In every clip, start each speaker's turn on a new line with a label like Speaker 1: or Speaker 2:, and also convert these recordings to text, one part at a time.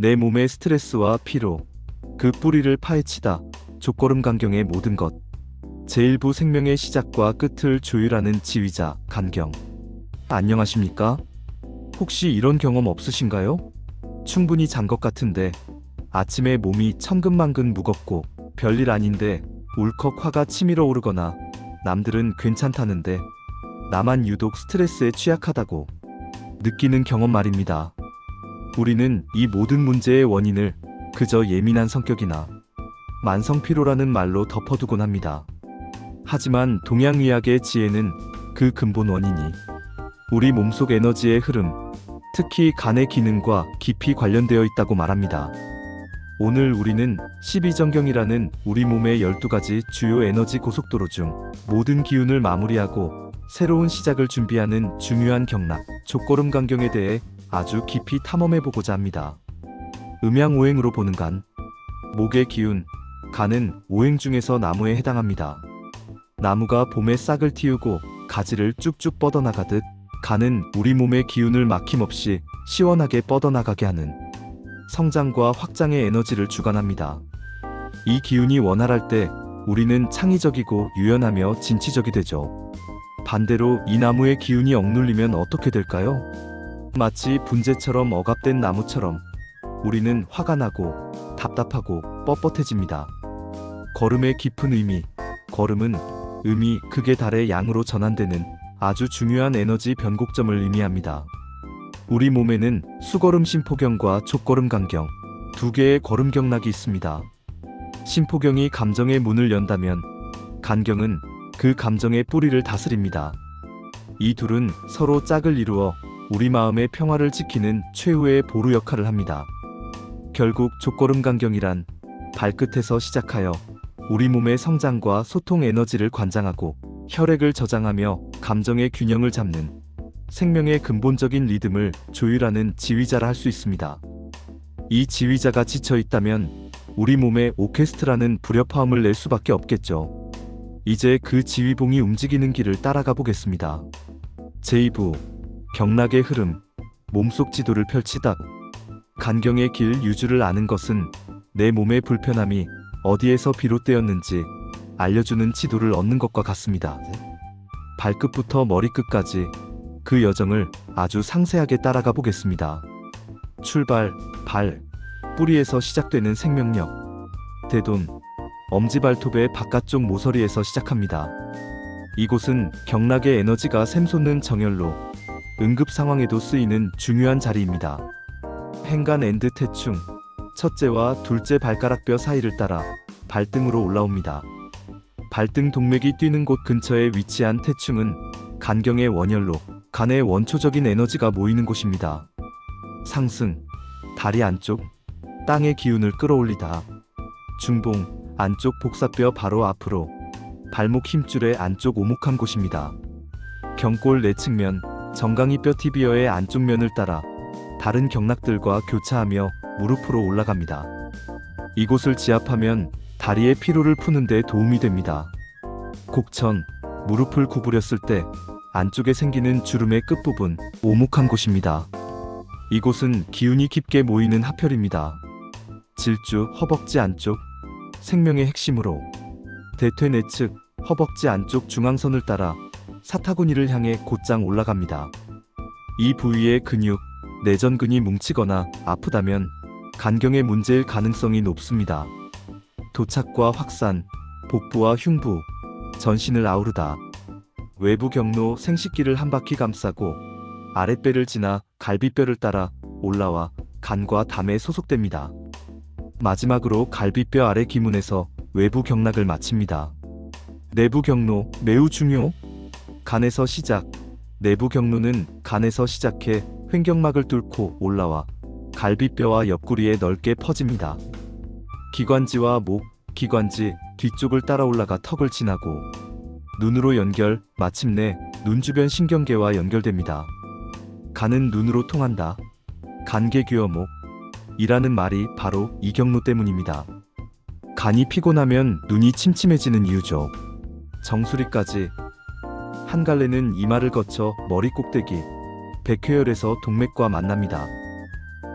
Speaker 1: 내 몸의 스트레스와 피로, 그 뿌리를 파헤치다. 족걸음간경의 모든 것. 제1부 생명의 시작과 끝을 조율하는 지휘자 간경. 안녕하십니까? 혹시 이런 경험 없으신가요? 충분히 잔 것 같은데 아침에 몸이 천근만근 무겁고 별일 아닌데 울컥 화가 치밀어 오르거나 남들은 괜찮다는데 나만 유독 스트레스에 취약하다고 느끼는 경험 말입니다. 우리는 이 모든 문제의 원인을 그저 예민한 성격이나 만성피로라는 말로 덮어두곤 합니다. 하지만 동양의학의 지혜는 그 근본 원인이 우리 몸속 에너지의 흐름, 특히 간의 기능과 깊이 관련되어 있다고 말합니다. 오늘 우리는 12정경이라는 우리 몸의 12가지 주요 에너지 고속도로 중 모든 기운을 마무리하고 새로운 시작을 준비하는 중요한 경락, 족걸음간경에 대해 아주 깊이 탐험해보고자 합니다. 음양오행으로 보는 간, 목의 기운, 간은 오행 중에서 나무에 해당합니다. 나무가 봄에 싹을 틔우고 가지를 쭉쭉 뻗어나가듯 간은 우리 몸의 기운을 막힘없이 시원하게 뻗어나가게 하는 성장과 확장의 에너지를 주관합니다. 이 기운이 원활할 때 우리는 창의적이고 유연하며 진취적이 되죠. 반대로 이 나무의 기운이 억눌리면 어떻게 될까요? 마치 분재처럼 억압된 나무처럼 우리는 화가 나고 답답하고 뻣뻣해집니다. 걸음의 깊은 의미. 걸음은 음이 극의 달의 양으로 전환되는 아주 중요한 에너지 변곡점을 의미합니다. 우리 몸에는 수걸음 심포경과 족걸음간경, 두 개의 걸음 경락이 있습니다. 심포경이 감정의 문을 연다면 간경은 그 감정의 뿌리를 다스립니다. 이 둘은 서로 짝을 이루어 우리 마음의 평화를 지키는 최후의 보루 역할을 합니다. 결국 족걸음간경이란 발끝에서 시작하여 우리 몸의 성장과 소통 에너지를 관장하고 혈액을 저장하며 감정의 균형을 잡는 생명의 근본적인 리듬을 조율하는 지휘자라 할 수 있습니다. 이 지휘자가 지쳐 있다면 우리 몸에 오케스트라는 불협화음을 낼 수밖에 없겠죠. 이제 그 지휘봉이 움직이는 길을 따라가 보겠습니다. 제2부 경락의 흐름. 몸속 지도를 펼치다. 간경의 길 유주를 아는 것은 내 몸의 불편함이 어디에서 비롯되었는지 알려주는 지도를 얻는 것과 같습니다. 발끝부터 머리끝까지 그 여정을 아주 상세하게 따라가 보겠습니다. 출발, 발, 뿌리에서 시작되는 생명력. 대돈, 엄지발톱의 바깥쪽 모서리에서 시작합니다. 이곳은 경락의 에너지가 샘솟는 정열로 응급 상황에도 쓰이는 중요한 자리입니다. 행간 앤드 태충, 첫째와 둘째 발가락뼈 사이를 따라 발등으로 올라옵니다. 발등 동맥이 뛰는 곳 근처에 위치한 태충은 간경의 원열로 간의 원초적인 에너지가 모이는 곳입니다. 상승, 다리 안쪽, 땅의 기운을 끌어올리다. 중봉, 안쪽 복사뼈 바로 앞으로, 발목 힘줄의 안쪽 오목한 곳입니다. 경골 내측면, 정강이뼈 티비어의 안쪽 면을 따라 다른 경락들과 교차하며 무릎으로 올라갑니다. 이곳을 지압하면 다리의 피로를 푸는 데 도움이 됩니다. 곡천, 무릎을 구부렸을 때 안쪽에 생기는 주름의 끝부분, 오목한 곳입니다. 이곳은 기운이 깊게 모이는 하편입니다. 질주, 허벅지 안쪽, 생명의 핵심으로, 대퇴 내측, 허벅지 안쪽 중앙선을 따라 사타구니를 향해 곧장 올라갑니다. 이 부위의 근육, 내전근이 뭉치거나 아프다면 간경의 문제일 가능성이 높습니다. 도착과 확산, 복부와 흉부, 전신을 아우르다. 외부 경로 생식기를 한 바퀴 감싸고 아랫배를 지나 갈비뼈를 따라 올라와 간과 담에 소속됩니다. 마지막으로 갈비뼈 아래 기문에서 외부 경락을 마칩니다. 내부 경로, 매우 중요. 간에서 시작. 내부 경로는 간에서 시작해 횡격막을 뚫고 올라와 갈비뼈와 옆구리에 넓게 퍼집니다. 기관지와 목, 기관지 뒤쪽을 따라 올라가 턱을 지나고 눈으로 연결, 마침내 눈 주변 신경계와 연결됩니다. 간은 눈으로 통한다. 간계귀어목 이라는 말이 바로 이 경로 때문입니다. 간이 피곤하면 눈이 침침해지는 이유죠. 정수리까지. 한 갈래는 이마를 거쳐 머리 꼭대기, 백회열에서 동맥과 만납니다.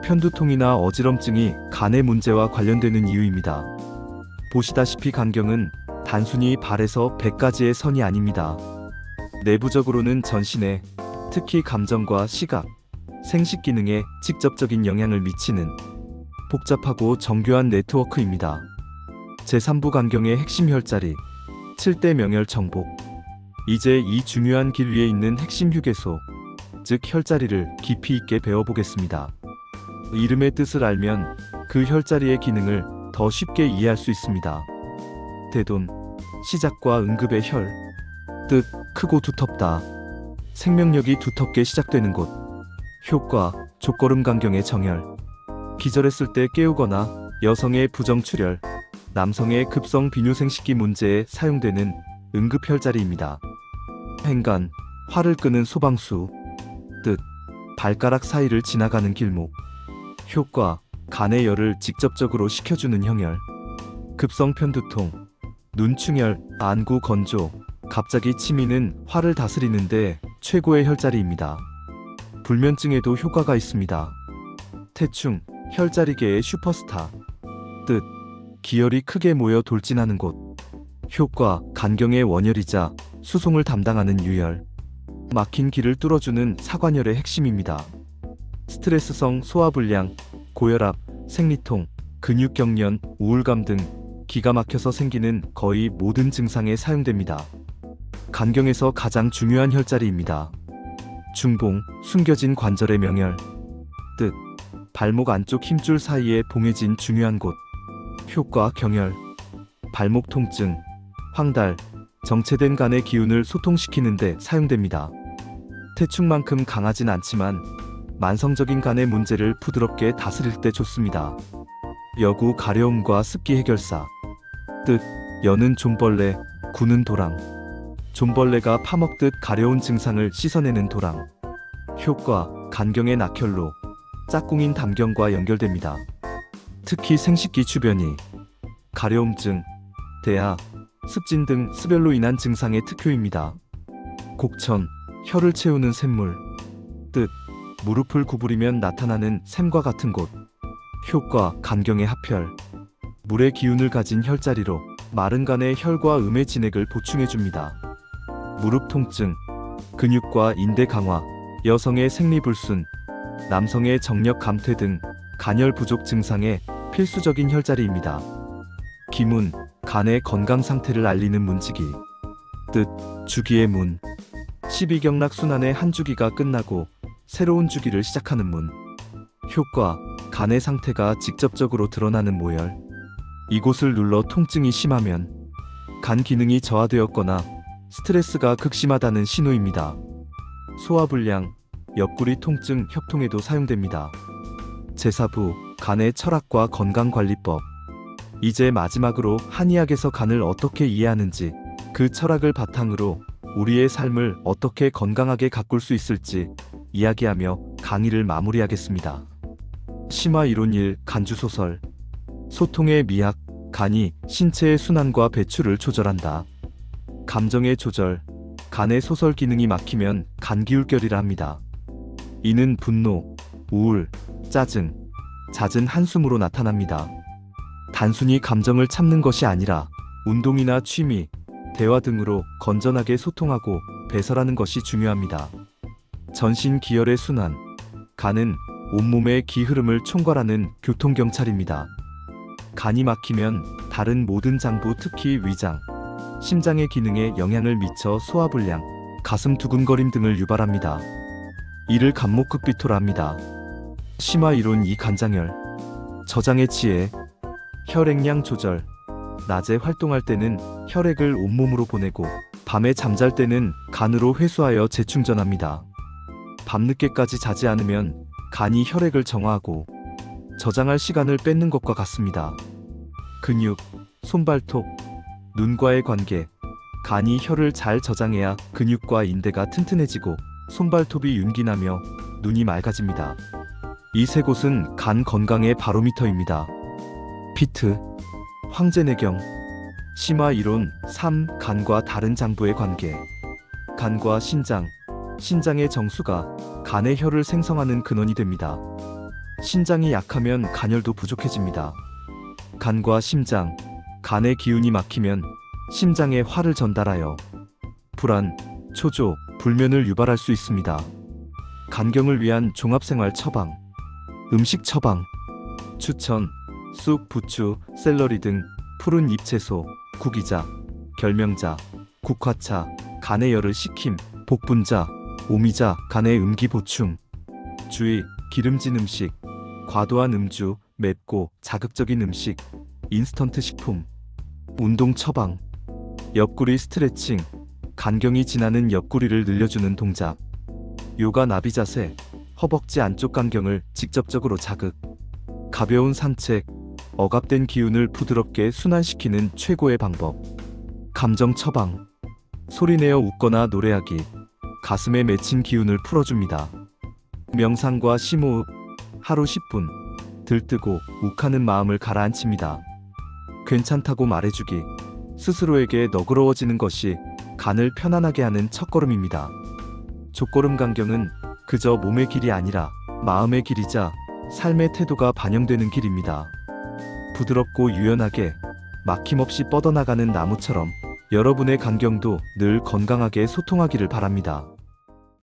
Speaker 1: 편두통이나 어지럼증이 간의 문제와 관련되는 이유입니다. 보시다시피 간경은 단순히 발에서 배까지의 선이 아닙니다. 내부적으로는 전신에, 특히 감정과 시각, 생식 기능에 직접적인 영향을 미치는 복잡하고 정교한 네트워크입니다. 제3부 간경의 핵심 혈자리, 7대 명혈 정복. 이제 이 중요한 길 위에 있는 핵심 휴게소, 즉 혈자리를 깊이 있게 배워보겠습니다. 이름의 뜻을 알면 그 혈자리의 기능을 더 쉽게 이해할 수 있습니다. 대돈, 시작과 응급의 혈. 뜻, 크고 두텁다. 생명력이 두텁게 시작되는 곳. 효과, 족걸음 간경의 정혈. 기절했을 때 깨우거나 여성의 부정출혈, 남성의 급성 비뇨생식기 문제에 사용되는 응급혈자리입니다. 행간, 화를 끄는 소방수. 뜻, 발가락 사이를 지나가는 길목. 효과, 간의 열을 직접적으로 식혀주는 형혈. 급성 편두통, 눈충혈, 안구 건조, 갑자기 치미는 화를 다스리는데 최고의 혈자리입니다. 불면증에도 효과가 있습니다. 태충, 혈자리계의 슈퍼스타. 뜻, 기혈이 크게 모여 돌진하는 곳. 효과, 간경의 원혈이자 수송을 담당하는 유혈. 막힌 길을 뚫어주는 사관혈의 핵심입니다. 스트레스성 소화불량, 고혈압, 생리통, 근육경련, 우울감 등 기가 막혀서 생기는 거의 모든 증상에 사용됩니다. 간경에서 가장 중요한 혈자리입니다. 중봉, 숨겨진 관절의 명혈. 뜻, 발목 안쪽 힘줄 사이에 봉해진 중요한 곳. 효과, 경혈. 발목 통증, 황달, 정체된 간의 기운을 소통시키는 데 사용됩니다. 태충만큼 강하진 않지만 만성적인 간의 문제를 부드럽게 다스릴 때 좋습니다. 여구, 가려움과 습기 해결사. 뜻, 여는 좀벌레, 구는 도랑. 좀벌레가 파먹듯 가려운 증상을 씻어내는 도랑. 효과, 간경의 낙혈로 짝꿍인 담경과 연결됩니다. 특히 생식기 주변이 가려움증, 대하, 습진 등 습열로 인한 증상의 특효입니다. 곡천, 혀를 채우는 샘물. 뜻, 무릎을 구부리면 나타나는 샘과 같은 곳. 효과, 간경의 합혈. 물의 기운을 가진 혈자리로 마른 간의 혈과 음의 진액을 보충해줍니다. 무릎 통증, 근육과 인대 강화, 여성의 생리불순, 남성의 정력 감퇴 등 간혈 부족 증상에 필수적인 혈자리입니다. 기문, 간의 건강 상태를 알리는 문지기. 뜻, 주기의 문. 12경락 순환의 한 주기가 끝나고 새로운 주기를 시작하는 문. 효과, 간의 상태가 직접적으로 드러나는 모혈. 이곳을 눌러 통증이 심하면 간 기능이 저하되었거나 스트레스가 극심하다는 신호입니다. 소화불량, 옆구리 통증, 협통에도 사용됩니다. 제4부, 간의 철학과 건강관리법. 이제 마지막으로 한의학에서 간을 어떻게 이해하는지, 그 철학을 바탕으로 우리의 삶을 어떻게 건강하게 가꿀 수 있을지 이야기하며 강의를 마무리하겠습니다. 심화 이론 1, 간주소설. 소통의 미학, 간이 신체의 순환과 배출을 조절한다. 감정의 조절, 간의 소설 기능이 막히면 간기울결이라 합니다. 이는 분노, 우울, 짜증, 잦은 한숨으로 나타납니다. 단순히 감정을 참는 것이 아니라 운동이나 취미, 대화 등으로 건전하게 소통하고 배설하는 것이 중요합니다. 전신 기혈의 순환, 간은 온몸의 기 흐름을 총괄하는 교통경찰입니다. 간이 막히면 다른 모든 장부, 특히 위장, 심장의 기능에 영향을 미쳐 소화불량, 가슴 두근거림 등을 유발합니다. 이를 간목극비토라 합니다. 심화 이론 2, 간장혈. 저장의 지혜. 혈액량 조절. 낮에 활동할 때는 혈액을 온몸으로 보내고 밤에 잠잘 때는 간으로 회수하여 재충전합니다. 밤늦게까지 자지 않으면 간이 혈액을 정화하고 저장할 시간을 뺏는 것과 같습니다. 근육, 손발톱, 눈과의 관계. 간이 혈을 잘 저장해야 근육과 인대가 튼튼해지고 손발톱이 윤기나며 눈이 맑아집니다. 이 세 곳은 간 건강의 바로미터입니다. 피트, 황제내경. 심화 이론 3, 간과 다른 장부의 관계. 간과 신장, 신장의 정수가 간의 혈을 생성하는 근원이 됩니다. 신장이 약하면 간혈도 부족해집니다. 간과 심장, 간의 기운이 막히면 심장에 화를 전달하여 불안, 초조, 불면을 유발할 수 있습니다. 간경을 위한 종합생활 처방. 음식 처방. 추천: 쑥, 부추, 샐러리 등 푸른 잎채소, 구기자, 결명자, 국화차, 간의 열을 식힘, 복분자, 오미자, 간의 음기 보충. 주의: 기름진 음식, 과도한 음주, 맵고 자극적인 음식, 인스턴트 식품. 운동 처방. 옆구리 스트레칭, 간경이 지나는 옆구리를 늘려주는 동작. 요가 나비 자세, 허벅지 안쪽 간경을 직접적으로 자극. 가벼운 산책, 억압된 기운을 부드럽게 순환시키는 최고의 방법. 감정 처방. 소리내어 웃거나 노래하기, 가슴에 맺힌 기운을 풀어줍니다. 명상과 심호흡, 하루 10분, 들뜨고 욱하는 마음을 가라앉힙니다. 괜찮다고 말해주기, 스스로에게 너그러워지는 것이 간을 편안하게 하는 첫걸음입니다. 족걸음 간경은 그저 몸의 길이 아니라 마음의 길이자 삶의 태도가 반영되는 길입니다. 부드럽고 유연하게 막힘없이 뻗어나가는 나무처럼 여러분의 간경도 늘 건강하게 소통하기를 바랍니다.